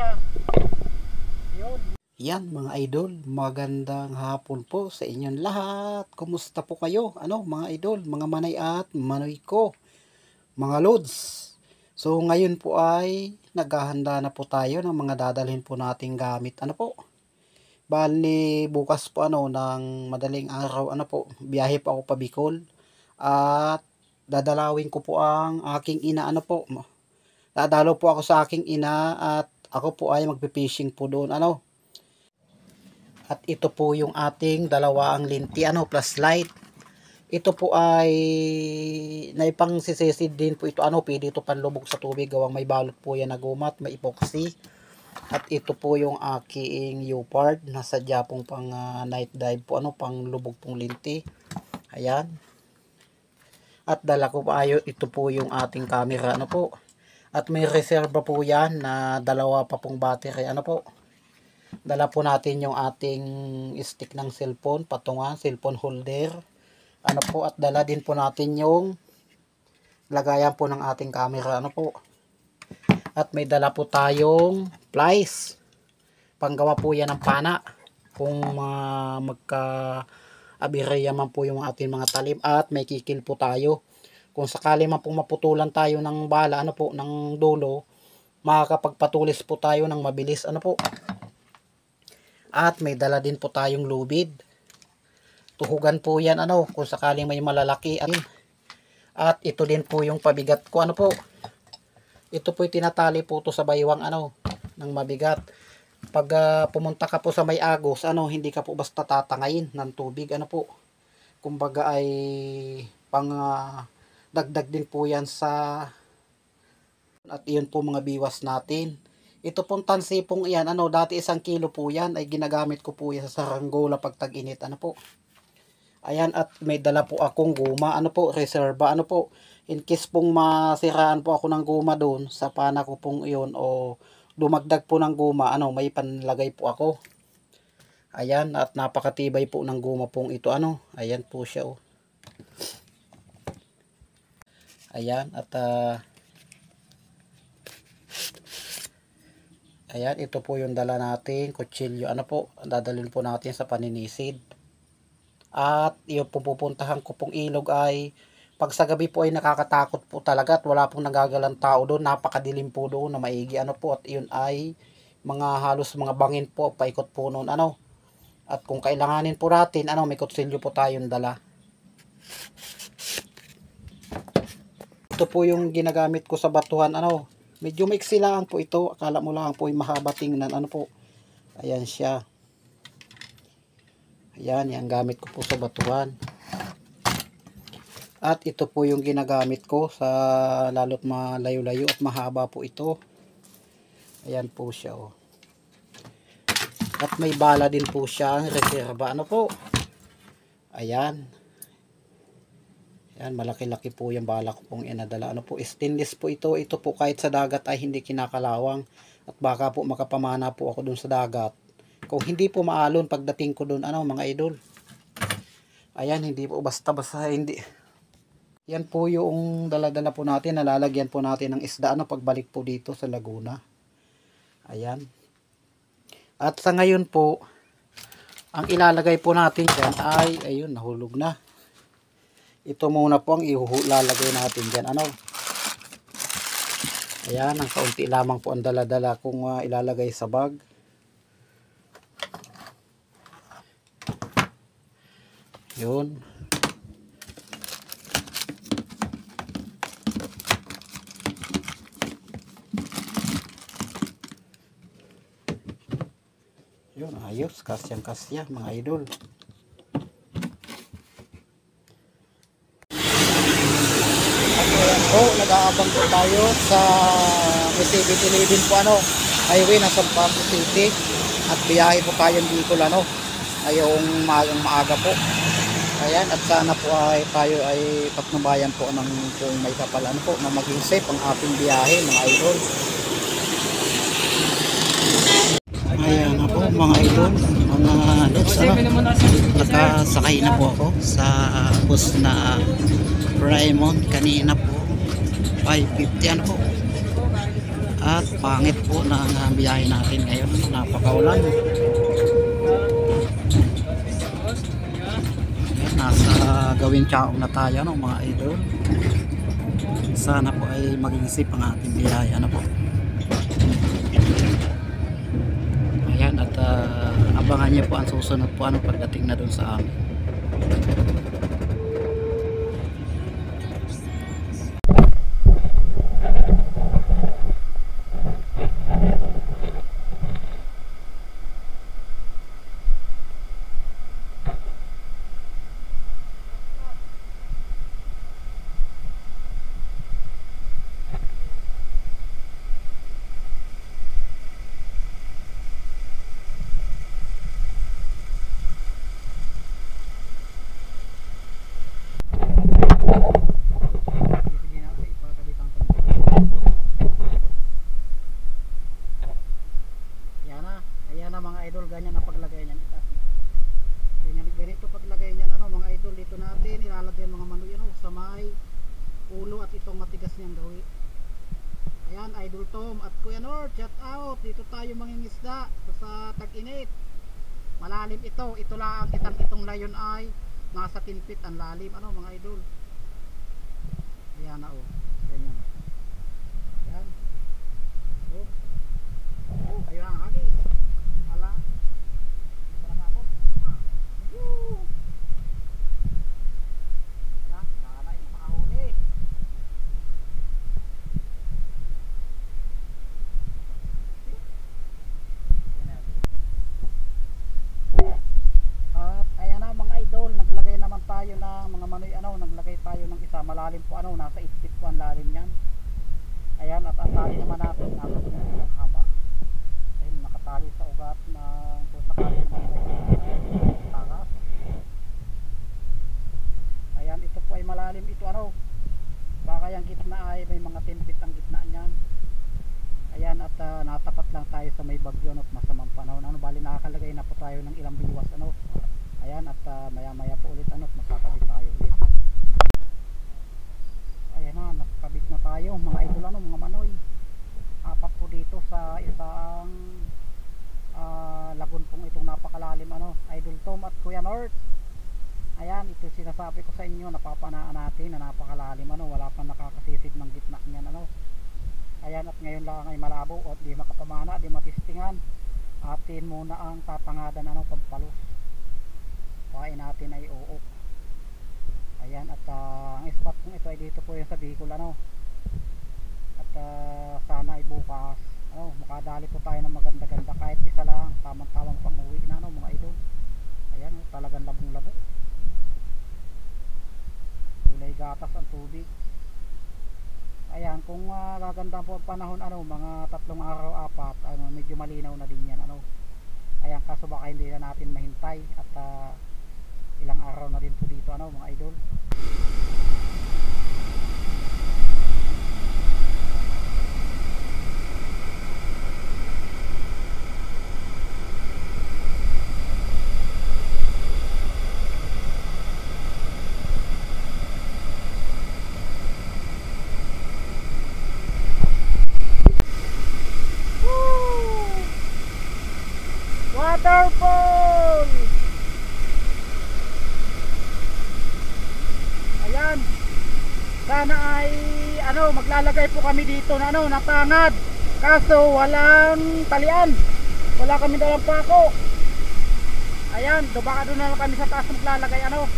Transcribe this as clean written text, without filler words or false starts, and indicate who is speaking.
Speaker 1: siya. Yun.
Speaker 2: Yan mga idol, magandang hapon po sa inyong lahat. Kumusta po kayo? Mga idol, mga manay at manoy ko, mga lods. So ngayon po ay naghahanda na po tayo ng mga dadalhin po nating gamit. Bali bukas po ng madaling araw biyahe po ako pa Bicol. At dadalawin ko po ang aking ina Dadalo po ako sa aking ina at ako po ay magpe-fishing po doon At ito po yung ating dalawang linti plus light. Ito po ay naipang sisesid din po ito pwede ito panlubog sa tubig gawang may balot po yan na gumat, may epoxy. At ito po yung aking U-part na sadya pong pang night dive po pang lubog pong linti. Ayan. At dala ko pa ito po yung ating camera At may reserva po yan na dalawa pa pong battery Dala po natin yung ating stick ng cellphone, patungan, cellphone holder. At dala din po natin yung lagayan po ng ating camera At may dala po tayong plies. Panggawa po yan ng pana. Kung magka-aberya man po yung ating mga talim. At may kikil po tayo. Kung sakali man pong maputulan tayo ng bala, ng dulo, makakapagpatulis po tayo ng mabilis, At may dala din po tayong lubid. Tuhugan po yan, kung sakaling may malalaki. At ito din po yung pabigat ko, Ito po yung tinatali po to sa baywang, ng mabigat. Pag pumunta ka po sa may agos, hindi ka po basta tatangayin ng tubig, Kumbaga ay pang dagdag din po yan at iyon po mga biwas natin. Ito pong tansi pong yan, dati 1 kilo po yan, ay ginagamit ko po yan sa saranggola pag tag-init, Ayan, at may dala po akong guma, reserva, in case pong masiraan po ako ng guma doon, sa pana ko pong iyon, o dumagdag po ng guma, may panlagay po ako. Ayan, at napakatibay po ng guma pong ito, ayan po siya, Ayan, at ayan, ito po yung dala natin, kutsilyo, dadalhin po natin sa paninisid. At yung pupuntahan ko pong ilog ay, pag sa gabi po ay nakakatakot po talaga at wala pong nagagalang tao doon, napakadilim po doon na maigi, at yun ay halos mga bangin po, paikot po noon, At kung kailanganin po natin, may kutsilyo po tayong dala. Ito po yung ginagamit ko sa batuhan, medyo maiksi lang po ito, akala mo lang po ay mahaba tingnan, ayan siya. Ayan, yung gamit ko po sa batuhan. At ito po yung ginagamit ko sa lalo't malayo-layo at mahaba po ito. Ayan po siya, At may bala din po siya, reserva, Ayan. Yan, malaki-laki po yung bala ko pong inadala. Stainless po ito. Ito po kahit sa dagat ay hindi kinakalawang. At baka po makapamana po ako dun sa dagat. Kung hindi po maalon pagdating ko dun, mga idol. Ayan, hindi po basta-basta, hindi. Yan po yung dala-dala po natin. Nalalagyan po natin ng isda, pagbalik po dito sa Laguna. Ayan. At sa ngayon po, ang ilalagay po natin dyan ay, ayun, nahulog na. Ito muna po ang ilalagay natin dyan. Ayan, ang kaunti lamang po ang dala-dala kung ilalagay sa bag. Yun. Yun, ayos. Kasyang-kasya, mga idol. Nag-aabang po tayo sa May 7-Eleven po highway na Sampalo City at biyahe po tayo dito ngayong maaga po. Ayan, at sana po ay tayo ay patnubayan po ng kung may kapalan po na maging safe ang ating biyahe, mga idol. Ayan na po mga idol, mga lods, nakasakay na po ako sa bus na Raymond kanina po 5:50 po. At pangit po na biyahe natin ngayon, napakaulan. Nasa gawin Chaong na tayo, no, mga idol. Sana po ay maging safe ang ating biyahe, ano po. Ayan, at abangan niyo po ang susunod po, ano, pagdating na dun sa amin. Ayan na mga idol, ganyan na paglagay niyan. Ganito paglagay niyan, ano mga idol, dito natin ilalagay mga manoy, ano, sa may ulo at itong matigas niyang gawi. Ayan, Idol Tom at Kuya Nord, shout out. Dito tayo mangingisda sa tag-init. Malalim ito lang itong layon ay nasa 10 feet ang lalim, ano mga idol. Ayan na, oh. Ganyan. Ayan. Oh. Oh, ayun ang hagis. Ala. Wala na ako. Woo! Na, sana yung makahuli. At ayan na mga idol, naglagay naman tayo ng mga manoy, ano, naglagay tayo ng isa malalim po, ano, nasa 8 feet po ang lalim yan. Ayan, at ang tali naman natin nasa ng haba. Ayun, nakatali sa ugat ng kung sakali naman may takas. Ayan, ito po ay malalim ito, ano, baka yung gitna ay may mga 10 feet ang gitna niyan. Ayan, at natapat lang tayo sa may bagyo at masamang panahon, ano, bali nakakalagay na po tayo ng ilang biwas, ano. Ayan, at maya maya po ulit, ano, at makakabit tayo ulit. Ayan na, nakakabit na tayo mga idol, ano, mga manoy. Apat po dito sa isang lagun pong itong napakalalim, ano, Idol Tom at Kuya Nord. Ayan, ito sinasabi ko sa inyo, napapanaan natin na napakalalim, ano, wala pa nakakasisid ng gitna niyan, ano. Ayan, at ngayon lang ay malabo at di makapamana, di matistingan. Atin muna ang tatangadan, ano, pagpalos. Kain natin ay uok. Ayan, at ang spot kong ito ay dito po yung sa Bicol, ano. At sana ay bukas, ano, makadali po tayo ng maganda-ganda kahit isa lang, tamang-tamang pang-uwi na, ano, mga idol. Ayan, talagang labong-labo. Kulay gatas ang tubig. Ayan, kung gaganda po ang panahon, ano, mga 3 araw, 4, ano, medyo malinaw na din yan, ano. Ayan, kaso baka hindi na natin mahintay at ilang araw na din po dito, ano, mga idol. Waterfall! Ayan, sana ay ano, maglalagay po kami dito na, ano, natangad, kaso walang talian, wala kami dalang pako. Ayan, baka doon na lang kami sa taas maglalagay, ano.